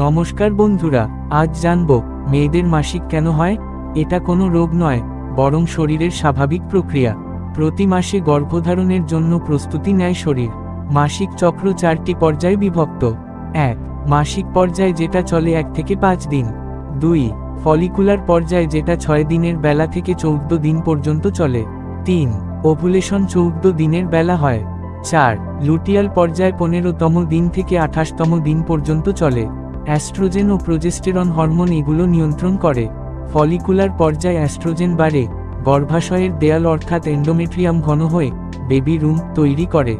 নমস্কার বন্ধুরা, আজ জানব মেয়েদের মাসিক কেন হয়। এটা কোনো রোগ নয়, বরং শরীরের স্বাভাবিক প্রক্রিয়া। প্রতি মাসে গর্ভধারণের জন্য প্রস্তুতি নেয় শরীর। মাসিক চক্র 4টি পর্যায়ে বিভক্ত। 1. মাসিক পর্যায়, যেটা চলে 1 থেকে 5 দিন। 2. ফলিকুলার পর্যায়, যেটা 6 দিনের বেলা থেকে 14 দিন পর্যন্ত চলে। 3. ওভুলেশন 14 দিনের বেলা হয়। 4. লুটিয়াল পর্যায় 15তম দিন থেকে 28তম দিন পর্যন্ত চলে। অ্যাস্ট্রোজেন ও প্রোজেস্টেরন হরমোন এগুলো নিয়ন্ত্রণ করে। ফলিকুলার পর্যায়ে অ্যাস্ট্রোজেন বাড়ে, গর্ভাশয়ের দেয়াল অর্থাৎ এন্ডোমেট্রিয়াম ঘন হয়ে বেবি রুম তৈরি করে।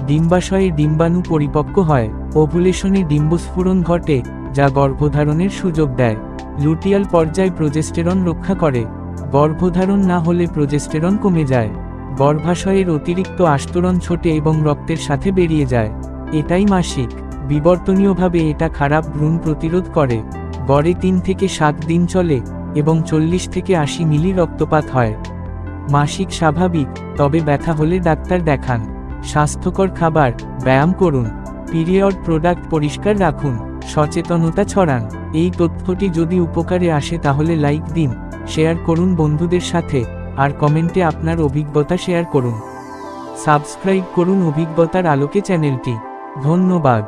ডিম্বাশয়ে ডিম্বাণু পরিপক্ক হয়। ওভুলেশনে ডিম্বস্ফুরণ ঘটে, যা গর্ভধারণের সুযোগ দেয়। লুটিয়াল পর্যায় প্রোজেস্টেরন রক্ষা করে। গর্ভধারণ না হলে প্রোজেস্টেরন কমে যায়। গর্ভাশয়ের অতিরিক্ত আস্তরণ ছোটে এবং রক্তের সাথে বেরিয়ে যায়। এটাই মাসিক। বিবর্তনীয়ভাবে এটা খারাপ ভ্রূণ প্রতিরোধ করে। গড়ে 3 থেকে 7 দিন চলে এবং 40 থেকে 80 মিলি রক্তপাত হয়। মাসিক স্বাভাবিক, তবে ব্যথা হলে ডাক্তার দেখান। স্বাস্থ্যকর খাবার, ব্যায়াম করুন, পিরিয়ড প্রোডাক্ট পরিষ্কার রাখুন, সচেতনতা ছড়ান। এই তথ্যটি যদি উপকারে আসে তাহলে লাইক দিন, শেয়ার করুন বন্ধুদের সাথে, আর কমেন্টে আপনার অভিজ্ঞতা শেয়ার করুন। সাবস্ক্রাইব করুন অভিজ্ঞতার আলোকে চ্যানেলটি। ধন্যবাদ।